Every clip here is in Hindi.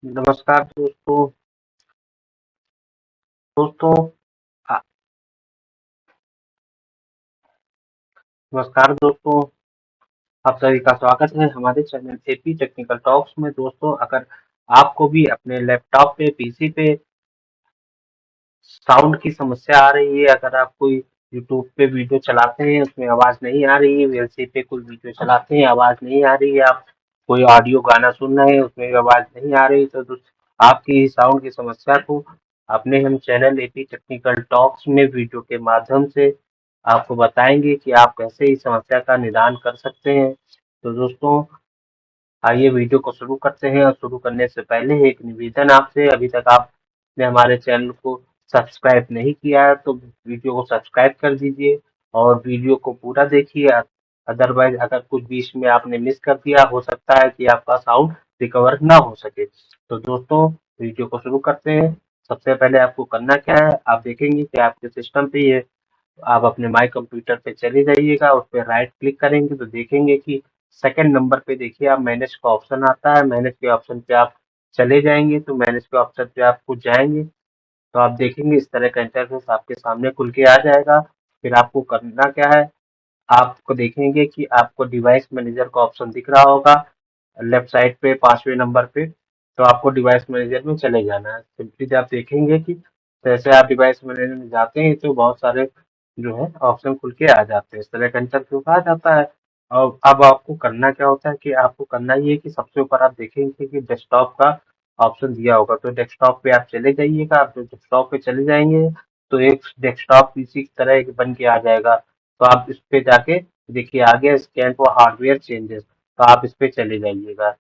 नमस्कार दोस्तों। दोस्तों आ- नमस्कार दोस्तों, आप सभी का स्वागत है हमारे चैनल एपी टेक्निकल टॉक्स में। दोस्तों, अगर आपको भी अपने लैपटॉप पे, पीसी पे साउंड की समस्या आ रही है, अगर आप कोई यूट्यूब पे वीडियो चलाते हैं उसमें आवाज नहीं आ रही है, वीएलसी पे कोई वीडियो चलाते हैं आवाज नहीं आ रही है, आप कोई ऑडियो गाना सुन रहे हैं उसमें भी आवाज नहीं आ रही, तो आपकी साउंड की समस्या को अपने हम चैनल एपी टेक्निकल टॉक्स में वीडियो के माध्यम से आपको बताएंगे कि आप कैसे इस समस्या का निदान कर सकते हैं। तो दोस्तों, आइए वीडियो को शुरू करते हैं, और शुरू करने से पहले एक निवेदन आपसे, अभी तक आपने हमारे चैनल को सब्सक्राइब नहीं किया है तो वीडियो को सब्सक्राइब कर दीजिए और वीडियो को पूरा देखिए। अदरवाइज अगर कुछ बीच में आपने मिस कर दिया, हो सकता है कि आपका साउंड रिकवर ना हो सके। तो दोस्तों, वीडियो को शुरू करते हैं। सबसे पहले आपको करना क्या है, आप देखेंगे कि आपके सिस्टम पे ये, आप अपने माई कंप्यूटर पे चले जाइएगा, उस पर राइट क्लिक करेंगे तो देखेंगे कि सेकंड नंबर पे देखिए आप मैनेज का ऑप्शन आता है। मैनेज के ऑप्शन पे आप चले जाएंगे, तो मैनेज के ऑप्शन पे आप कुछ जाएंगे तो आप देखेंगे इस तरह का इंटरफेस आपके सामने खुल के आ जाएगा। फिर आपको करना क्या है, आपको देखेंगे कि आपको डिवाइस मैनेजर का ऑप्शन दिख रहा होगा लेफ्ट साइड पे, 5वें नंबर पे। तो आपको डिवाइस मैनेजर में चले जाना है। सिंपली जब आप देखेंगे कि जैसे आप डिवाइस मैनेजर में जाते हैं तो बहुत सारे जो है ऑप्शन खुल के आ जाते हैं, इस तरह का इंटरफेस आ जाता है। और अब आपको करना क्या होता है कि आपको करना ये है कि सबसे ऊपर आप देखेंगे कि डेस्कटॉप का ऑप्शन दिया होगा, तो डेस्कटॉप पे आप चले जाइएगा। आप जो डेस्कटॉप पे चले जाएंगे तो एक डेस्कटॉप पीसी की तरह एक बन के आ जाएगा। तो आप इस पे जाके देखिए, आगे स्कैन फॉर हार्डवेयर चेंजेस, तो आप इस पे चले जाइएगा।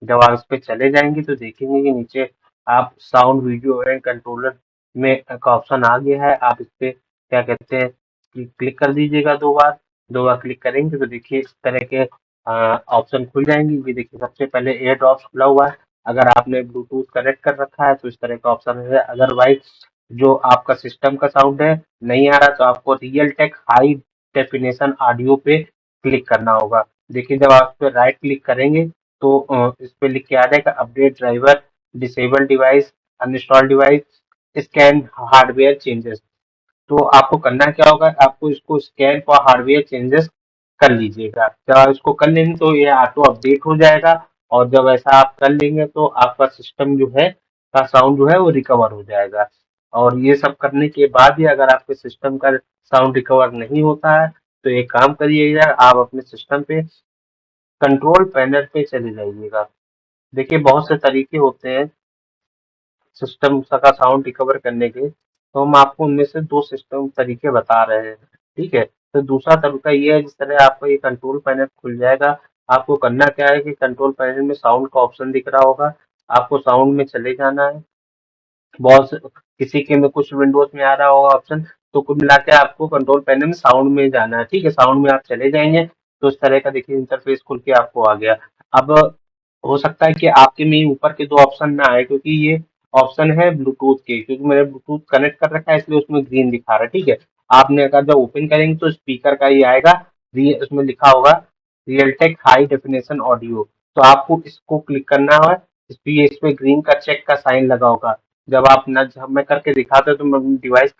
जब आप इस पे चले जाएंगे तो देखेंगे कि नीचे आप साउंड, वीडियो एंड कंट्रोलर में का ऑप्शन आ गया है। आप इस पे क्या कहते हैं क्लिक कर दीजिएगा 2 बार। 2 बार क्लिक करेंगे तो देखिए इस तरह के ऑप्शन खुल जाएंगे। ये देखिए, सबसे पहले एयर ड्रॉप्स खुला हुआ है। अगर आपने ब्लूटूथ कनेक्ट कर रखा है तो इस तरह का ऑप्शन है। अदरवाइज जो आपका सिस्टम का साउंड है नहीं आ रहा, तो आपको Realtek high definition audio पे क्लिक करना होगा। देखिए, जब आप इस पे राइट क्लिक करेंगे तो इस पे लिख के आ जाएगा update driver, disable device, uninstall device, scan hardware changes. तो आपको करना क्या होगा, आपको इसको स्कैन फॉर हार्डवेयर चेंजेस कर लीजिएगा। जब आप इसको कर लेंगे तो ये ऑटो अपडेट हो जाएगा, और जब ऐसा आप कर लेंगे तो आपका सिस्टम जो है का साउंड जो है वो रिकवर हो जाएगा। और ये सब करने के बाद भी अगर आपके सिस्टम का साउंड रिकवर नहीं होता है तो एक काम करिएगा, आप अपने सिस्टम पे कंट्रोल पैनल पे चले जाइएगा। देखिए, बहुत से तरीके होते हैं सिस्टम का साउंड रिकवर करने के, तो हम आपको उनमें से 2 सिस्टम तरीके बता रहे हैं। ठीक है, तो दूसरा तरीका ये है, जिस तरह आपका ये कंट्रोल पैनल खुल जाएगा, आपको करना क्या है कि कंट्रोल पैनल में साउंड का ऑप्शन दिख रहा होगा, आपको साउंड में चले जाना है। किसी के में कुछ विंडोज में आ रहा होगा ऑप्शन, तो कुल मिला के आपको कंट्रोल पैनल में साउंड में जाना है। ठीक है, साउंड में आप चले जाएंगे तो इस तरह का देखिए इंटरफेस खुल के आपको आ गया। अब हो सकता है कि आपके में ऊपर के 2 ऑप्शन ना आए, क्योंकि ये ऑप्शन है ब्लूटूथ के, क्योंकि मैंने ब्लूटूथ कनेक्ट कर रखा है इसलिए उसमें ग्रीन दिखा रहा है। ठीक है, आपने अगर जब ओपन करेंगे तो स्पीकर का ये आएगा, उसमें लिखा होगा रियलटेक हाई डेफिनेशन ऑडियो। तो आपको इसको क्लिक करना है। इस पे ग्रीन का चेक का साइन लगा होगा। जब मैं करके दिखाता हूँ तो मैं डिवाइस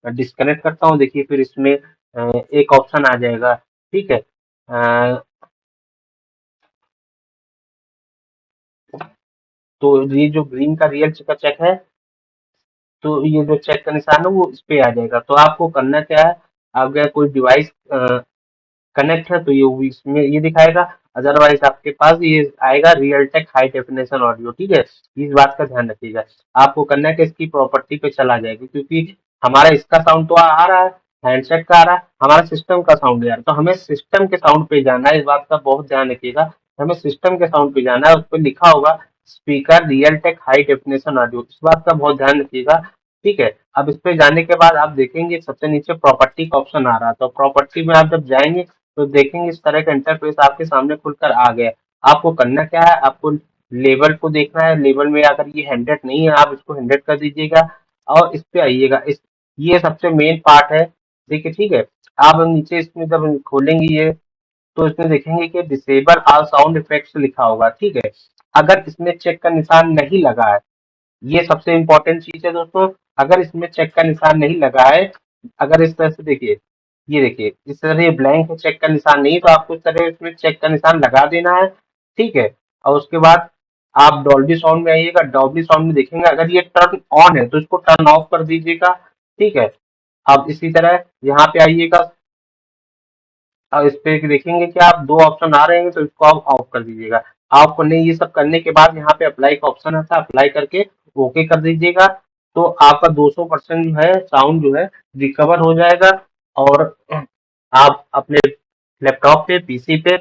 डिस्कनेक्ट करता हूँ, देखिए फिर इसमें एक ऑप्शन आ जाएगा। ठीक है, तो ये जो ग्रीन का रियल का चेक है, तो ये जो चेक का निशान है वो इस पे आ जाएगा। तो आपको करना क्या है, अगर कोई डिवाइस कनेक्ट है तो ये इसमें ये दिखाएगा, अदरवाइज आपके पास ये आएगा Realtek high definition audio. ठीक है, इस बात का ध्यान रखिएगा। आपको करना है कि इसकी प्रॉपर्टी पे चला जाएगा, क्योंकि हमारा इसका साउंड तो आ रहा है, हैंडसेट का आ रहा है, हमारा सिस्टम का साउंड आ रहा है, तो हमें सिस्टम के साउंड पे जाना है। इस बात का बहुत ध्यान रखिएगा, हमें सिस्टम के साउंड पे जाना है। उस पर लिखा होगा speaker Realtek high definition audio, इस बात का बहुत ध्यान रखिएगा। ठीक है, अब इस पे जाने के बाद आप देखेंगे सबसे नीचे प्रॉपर्टी का ऑप्शन आ रहा है, तो प्रॉपर्टी में आप जब जाएंगे तो देखेंगे इस तरह का इंटरफेस आपके सामने खुलकर आ गया। आपको करना क्या है, आपको लेबल को देखना है। लेबल में अगर ये 100 नहीं है, आप इसको 100 कर दीजिएगा और इस पे आइएगा। ये सबसे मेन पार्ट है। देखिए, ठीक है, आप नीचे इसमें जब खोलेंगे ये, तो इसमें देखेंगे कि डिसेबल ऑल साउंड इफेक्ट्स लिखा होगा। ठीक है, अगर इसमें चेक का निशान नहीं लगा है, ये सबसे इम्पोर्टेंट चीज है दोस्तों। अगर इसमें चेक का निशान नहीं लगा है, अगर इस तरह से देखिए, ये देखिए इस तरह ये ब्लैंक है, चेक का निशान नहीं है, तो आपको इस तरह इसमें चेक का निशान लगा देना है। ठीक है। और उसके बाद आप डॉल्बी साउंड में आइएगा, डॉल्बी साउंड में देखेंगे अगर ये टर्न ऑन है तो इसको टर्न ऑफ कर दीजिएगा। ठीक है। अब इसी तरह यहाँ पे आइएगा, अब इस पे देखेंगे कि आप दो ऑप्शन आ रहे हैं तो इसको आप ऑफ कर दीजिएगा। ऑफ करने ये सब करने के बाद यहाँ पे अप्लाई का ऑप्शन आता है, अप्लाई करके ओके कर दीजिएगा। तो आपका 200% जो है साउंड जो है रिकवर हो जाएगा। और आप अपने लैपटॉप पे, पीसी पे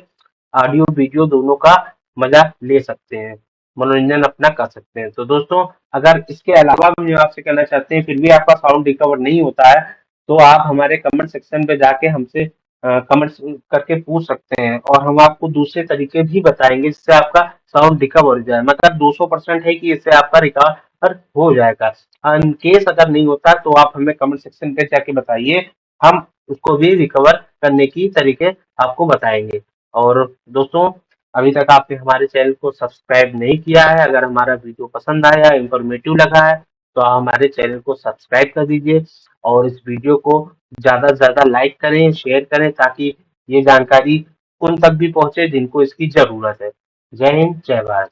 ऑडियो वीडियो दोनों का मजा ले सकते हैं, मनोरंजन अपना कर सकते हैं। तो दोस्तों, अगर इसके अलावा भी जो आपसे कहना चाहते हैं फिर भी आपका साउंड रिकवर नहीं होता है, तो आप हमारे कमेंट सेक्शन पे जाके हमसे कमेंट्स करके पूछ सकते हैं, और हम आपको दूसरे तरीके भी बताएंगे जिससे आपका साउंड रिकवर हो जाए। मतलब 200% है कि इससे आपका रिकवर हो जाएगा। इन केस अगर नहीं होता तो आप हमें कमेंट सेक्शन पे जाके बताइए, हम उसको भी रिकवर करने की तरीके आपको बताएंगे। और दोस्तों, अभी तक आपने हमारे चैनल को सब्सक्राइब नहीं किया है, अगर हमारा वीडियो पसंद आया, इंफॉर्मेटिव लगा है, तो आप हमारे चैनल को सब्सक्राइब कर दीजिए और इस वीडियो को ज़्यादा से ज़्यादा लाइक करें, शेयर करें, ताकि ये जानकारी उन तक भी पहुंचे जिनको इसकी ज़रूरत है। जय हिंद, जय भारत।